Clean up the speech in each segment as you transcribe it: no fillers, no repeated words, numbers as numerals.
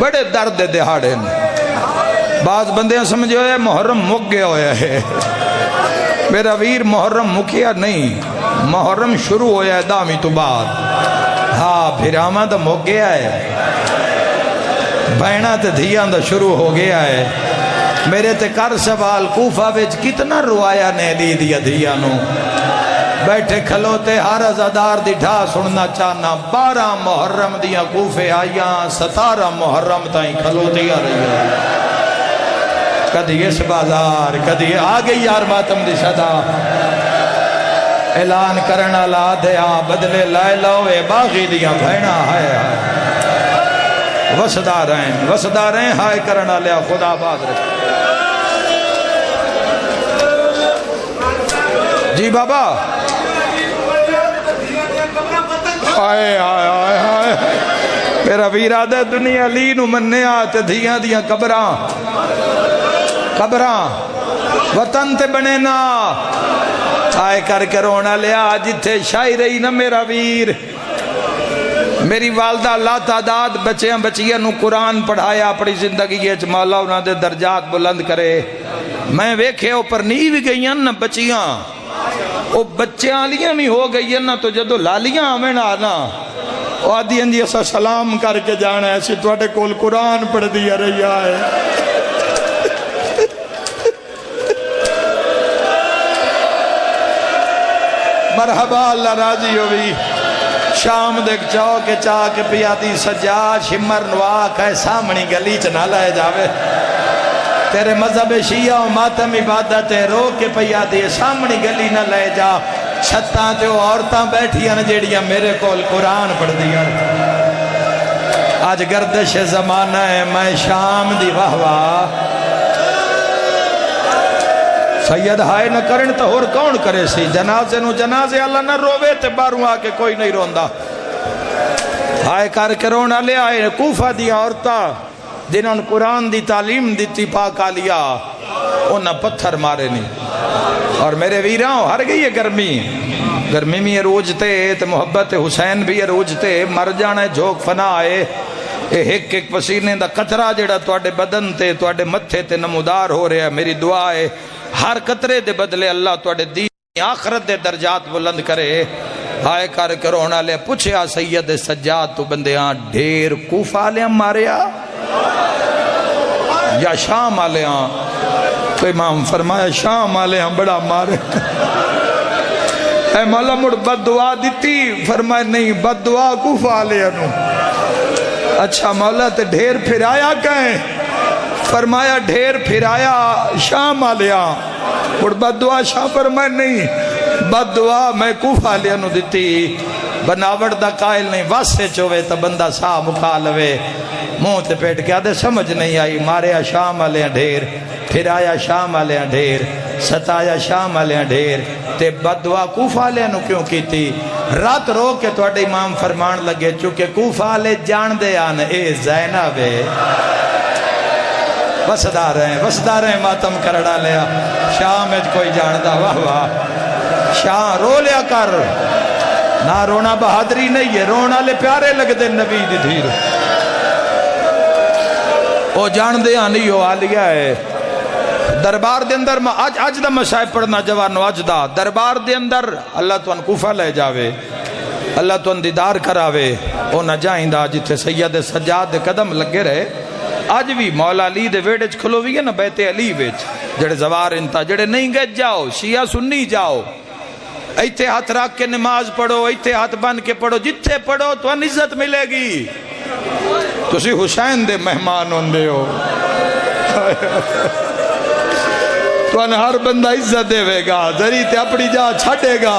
بڑے درد دہاڑے نے بعض بندے سمجھے ہوئے محرم مک گیا ہویا ہے میرا ویر محرم مکیا نہیں محرم شروع ہویا ہے دامی تو بعد ہاں پھر آماں تو مک گیا ہے بہنہ تے دھیاں دا شروع ہو گیا ہے میرے تے کر سوال کوفہ وچ کتنا روایا نے لی دیا دھیاں نو بیٹھے کھلوتے ہر ازادار دی ڈھا سننا چاہنا 12 محرم دیاں کوفے آئیاں 17 محرم تائیں کھلوتی آ رہی ہے کدھی اس بازار کدھی آگئی یار ماتم دی صدا اعلان کرنا لا دیا بدلے لائے لوے باغی دیاں بھینا ہائے وسدہ رہیں ہائے کرنا لیا خدا باز رکھ جی بابا آئے آئے آئے آئے میرا ویرہ دے دنیا لی نو مننے آتے دھیاں دیاں قبراں وطن تے بنے نا آئے کر کے رونا لیا جتھے شائی رہی نا میرا ویر میری والدہ اللہ تعداد بچیاں بچیاں نو قرآن پڑھایا اپنی زندگی یہ مولا انہاں دے درجات بلند کرے میں ویکھے اوپر نہیں بھی گئیاں نا بچیاں او بچیاں لیاں بھی ہو گئیاں نا تو جدو لالیاں ہمیں آنا او آدھی اندھی ایسا سلام کر کے جانا ہے ایسی توڑے کول قرآن پڑھ دیا رہی آئے مرحبا اللہ راضی ہوئی شام دیکھ چاو کے چاہ کے پیادی سجاد شمر نواک ہے سامنی گلی چنا لائے جاوے تیرے مذہب شیعہ و ماتم عبادت رو کے پیادی سامنی گلی نہ لائے جا چھتاں تے عورتاں بیٹھیاں جیڑیاں میرے کول قرآن پڑھ دیا آج گردش زمانہ ہے میں شام دی واہ واہ سید ہائے نہ کرن تو اور کون کرے سی جنازے نو جنازے اللہ نہ روے تے باروں آکے کوئی نہیں روندہ ہائے کر کے رونا لے آئے کوفہ دیا عورتہ جنہوں نے قرآن دی تعلیم دیتی پاک آلیا انہاں پتھر مارے نہیں اور میرے ویراں ہر گئی ہے گرمی میں روجتے تے محبت حسین بھی روجتے مر جانے جھوک فنا آئے ایک ایک پسینے دا قطرہ جڑا توڑے بدن تے توڑے متھے تے نمودار ہو رہے ہیں میری دعا ہے ہر قطرے دے بدلے اللہ توڑے دین آخرت دے درجات بلند کرے آئے کر کے رونا لے پوچھیا سید سجاد تو بندیاں ڈھیر کوفہ آلیاں ماریا یا شام آلیاں تو امام فرمایا شام آلیاں بڑا مارے اے مولا مڑ بد دعا دیتی فرمایا نہیں بد دعا کوفہ آلیاں نو اچھا مولا تے ڈھیر پھر آیا کہیں فرمایا ڈھیر پھر آیا شام آلیا اور بد دعا شاہ فرمایا نہیں بد دعا میں کوفہ آلیا نو دیتی بناوڑ دا قائل نہیں واسے چوے تا بندہ سا مکالوے منہ تے پیٹ کے آدھے سمجھ نہیں آئی ماریا شام آلیا ڈھیر پھر آیا شام آلیا ڈھیر ستایا شام آلیا ڈھیر تے بد دعا کوفہ آلیا نو کیوں کی تھی رات رو کے توڑے امام فرمان لگے چونکہ کوفہ آلے جان دے آن اے زینب وسدار ہیں ماتم کرڑا لیا شاہ میں کوئی جاندہ واہ واہ شاہ رو لیا کر نہ رونا بہادری نہیں ہے رونا لے پیارے لگ دے نبی دی دھیر او جاندے آنی ہو آلیا ہے دربار دے اندر آج دا مشاہد پڑھنا جوانو آج دا دربار دے اندر اللہ تو ان کوفہ لے جاوے اللہ تو ان دیدار کراوے او نہ جائیں دا جتے سید سجاد دے قدم لگے رہے آج بھی مولا علی دے ویڈج کھلو بھی ہے نا بیت علی ویج جڑے زوار انتا جڑے نہیں گئے جاؤ شیعہ سنی جاؤ ایتے ہاتھ رکھ کے نماز پڑھو ایتے ہاتھ بن کے پڑھو جتھے پڑھو تو ان عزت ملے گی تو سی حسین دے مہمان ہوندے ہو تو ان ہر بندہ عزت دے وے گا ذری تے اپنی جا چھٹے گا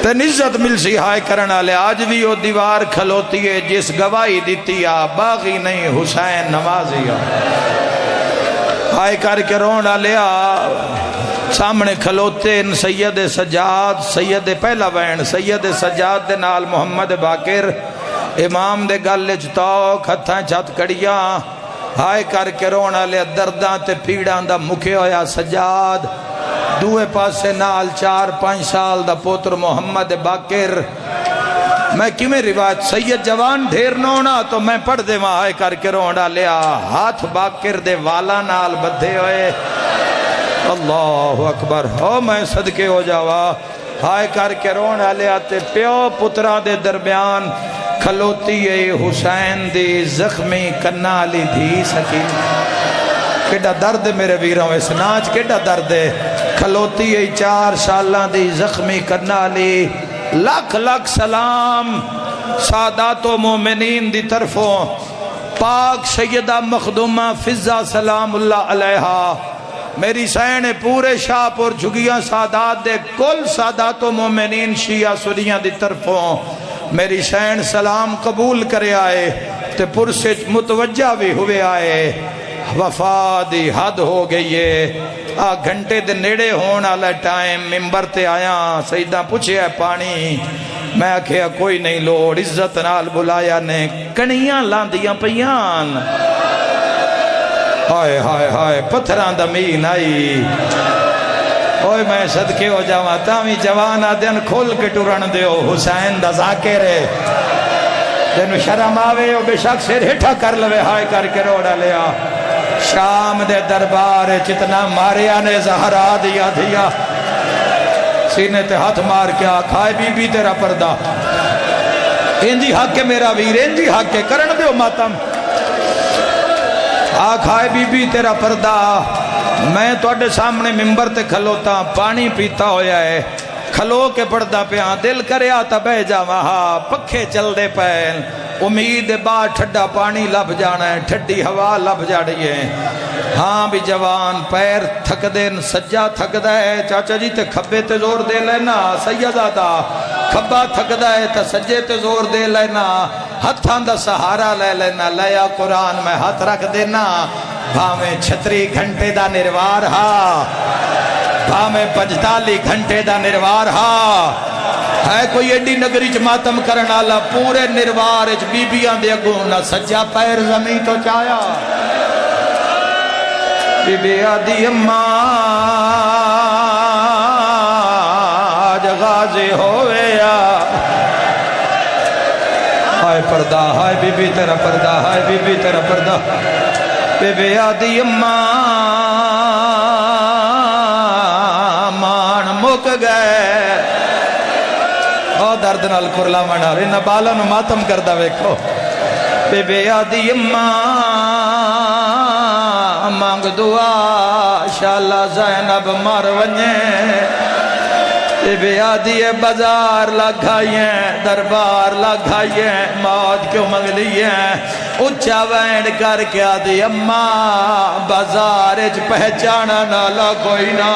تین عزت مل سی ہائے کرنا لے آج بھی وہ دیوار کھلوتی ہے جس گواہی دیتی آ باغی نہیں حسین نوازی آ ہائے کر کے رونا لیا سامنے کھلوتے ان سید سجاد سید پہلا وین سید سجاد دے نال محمد باقر امام دے گلے چتاؤ کھتاں چھت کڑیاں ہائے کر کے رونا لیا درداں تے پیڑاں دا مکھے ہویا سجاد دوے پاسے نال 4-5 سال دا پوتر محمد باقر میں کیویں روایت سید جوان ڈھیر نونا تو میں پڑھ دے وہاں آئے کر کے رون ڈالیا ہاتھ باکر دے والا نال بدھے ہوئے اللہ اکبر ہو میں صدقے ہو جاوا ہائے کر کے رون ڈالیا تے پیو پترا دے درمیان کھلوتی ہے حسین دی زخمی کنہ لی دھی سکین کیڑا درد میرے ویروں اس ناچ کیڑا درد ہے کھلوتی ہے 4 سالاں دی زخمی کنہ لی لاکھ لاکھ سلام سادات و مومنین دی طرفوں پاک سیدہ مخدومہ فضہ سلام اللہ علیہا میری سین پورے شاہپور جھگیاں سادات دے کل سادات و مومنین شیعہ سنیاں دی طرفوں میری سین سلام قبول کرے آئے تے پرسے متوجہ بھی ہوئے آئے وفا دی حد ہو گئی ہے گھنٹے دے نیڑے ہونا لے ٹائم ممبر تے آیا سیدہ پوچھے ہے پانی میں آکھیا کوئی نہیں لوڑ عزت نال بلایا نے کنیاں لاندیاں پیان ہائے ہائے ہائے پتھران دمین آئی اوہ میں صدقے ہو جاواں تامی جوانا دن کھول کے ٹورن دیو حسین دا ذاکرے جنو شرم آوے او بے شک سر ہٹھا کر لوے ہائے کر کے روڑا لیا شام دے دربار چتنا ماریا نے زہرا دیا دیا سینے تے ہاتھ مار کے آکھائے بی بی تیرا پردہ انجی حق کے میرا ویر انجی حق کے کرن دیو ماتم آکھائے بی بی تیرا پردہ میں توڑے سامنے ممبر تے کھلوتا پانی پیتا ہویا ہے کھلو کے پردہ پہ دل کرے آتا بہ جا وہاں پکھے چل دے پہن امید بعد ٹھڈا پانی لب جانا ہے ٹھڈی ہوا لب جا رہی ہے ہاں بھی جوان پیر تھک دے سجا تھک دے چاچا جی تے کھبے تے زور دے لینا سیدہ کھبا تھک دے تے سجے تے زور دے لینا ہتھان دا سہارا لے لینا لیا قرآن میں ہاتھ رکھ دینا بھامیں 36 گھنٹے دا نروار ہا بھامیں 45 گھنٹے دا نروار ہا ہے کوئی ایڈی نگری چ ماتم کرنا لا پورے نروار اچ بی بیاں دے اگوں نہ سجا پیر زمین تو چایا بی بی آدھی اماں آج غازی ہوئے یا ہائے پردہ ہائے بی بی تیرا پردہ ہائے بی بی تیرا پردہ بی بی آدھی اماں مان مک گئے او درد نال کرلا منڈا رہے نبالا نو ماتم کردہ ویکھو بی بی آدھی اماں مانگ دعا شاءاللہ زینب مر ونجے بی بی آدھی بازار لگھائیں دربار لگھائیں موت کیوں منگ لییں اچھا وینڈ کر کے آدھی اماں بازار اچ پہچانا نالا کوئی نا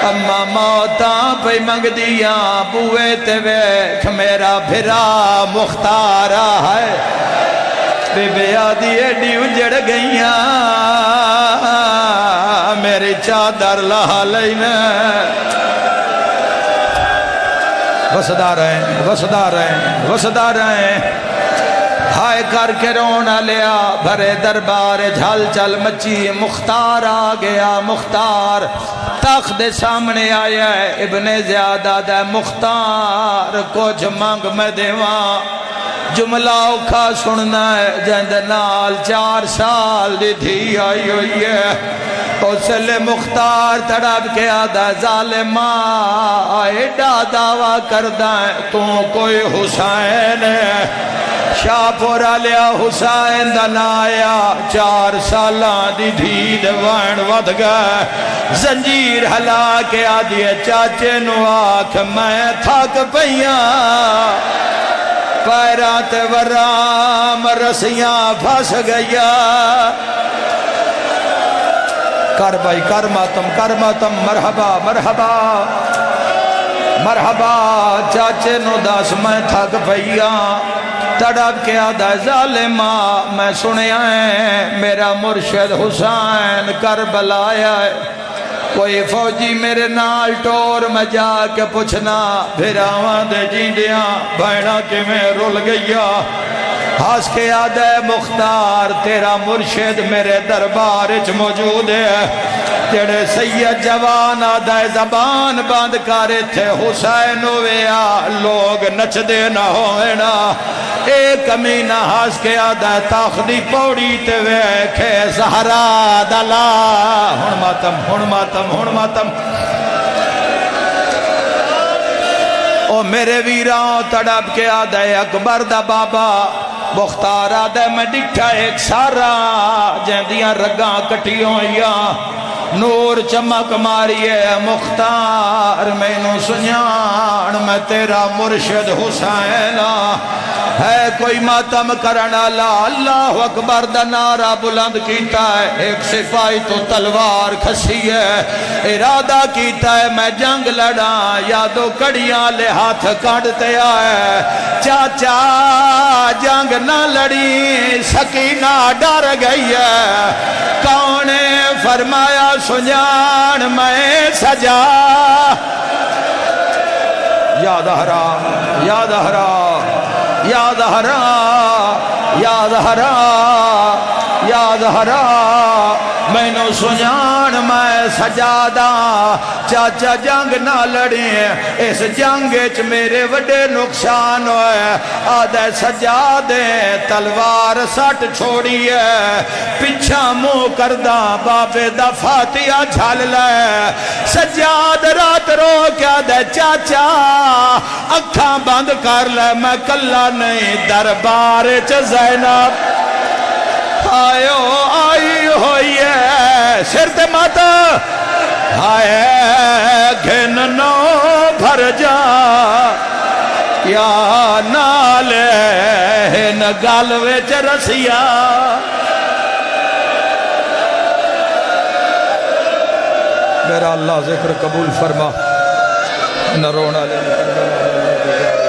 اماں موتاں پہ منگ دیاں بوئے تے ویکھ میرا بھرا مختارا ہے بی بی آدھی ایڈی اجڑ گئیاں میری چادر لہا لینا وسدا رہیں ہائے کر کے رونا لیا بھرے دربار جھل چل مچی مختار آ گیا مختار تخت سامنے آیا ہے ابن زیادہ دے مختار کچھ مانگ میں دیواں جملہ اوکھا سننا ہے جند نال 4 سال دی تھی آئی ہوئی ہے حسل مختار تڑپ کے آدھا ظالمہ ایڈا دعویٰ کردہ ہے تو کوئی حسین ہے شاہ پورا لیا حسین دنایا 4 سالان دی دھید وین ود گئے زنجیر ہلا کے آدھے چاچے نو آکھ میں تھک پہیاں پیرات ورام رسیاں پھس گیا کر بھائی کر ماتم مرحبا مرحبا مرحبا چاچے نو داس میں تھک پہیا تڑپ کے آدھا ظالمہ میں سنیا ہے میرا مرشد حسین کربلا آیا ہے کوئی فوجی میرے نال ٹور میں جا کے پوچھنا پھر آوان دے جیندیاں بھائنا کے میں رول گیا ہاس کے یاد ہے مختار تیرا مرشد میرے دربار وچ موجود ہے جڑے سید جوان آدھائے زبان بند کرے تھے حسین ہویا لوگ نچ دے نہ ہوئے نا ایک امینہ ہاس کے آدھائے تاخدی پوڑی تے ویکھے زہرا دلا ہن ماتم ہن ماتم ہن ماتم او میرے ویران تڑپ کے آدھائے اکبر دا بابا مختار آدھے میں ڈٹھا ایک سارا جہندیاں رگاں کٹیوں یا نور چمک ماریے مختار میں نو سنیان میں تیرا مرشد حسین ہے کوئی ماتم کرنا لا اللہ اکبر دا نعرہ بلند کیتا ہے ایک سپاہی تو تلوار کھسی ہے ارادہ کیتا ہے میں جنگ لڑا یا دو کڑیاں لے ہاتھ کاٹتے آئے چاچا جنگ نہ لڑی سکینہ ڈر گئی ہے کون فرمایا سنجان میں سجا یاد ہرا یاد ہرا یاد ہرا یاد ہرا یاد ہرا میں نو سنجان میں سجادہ چاچا جنگ نہ لڑی اس جنگ اچ میرے وڈے نقصان ہوئے آدھے سجادے تلوار سٹ چھوڑی ہے پچھا منہ کردہ بابے دا فاتحہ جھال لے سجاد رات رو کیا دے چاچا اکھاں بند کر لے میں کلا نہیں دربار چ زینب آئیو آئی ہوئی ہے سر تے ماتا آئے گھن نو بھر جا یا نالے نگالوے چرسیا میرا اللہ ذکر قبول فرما نہ رونا لے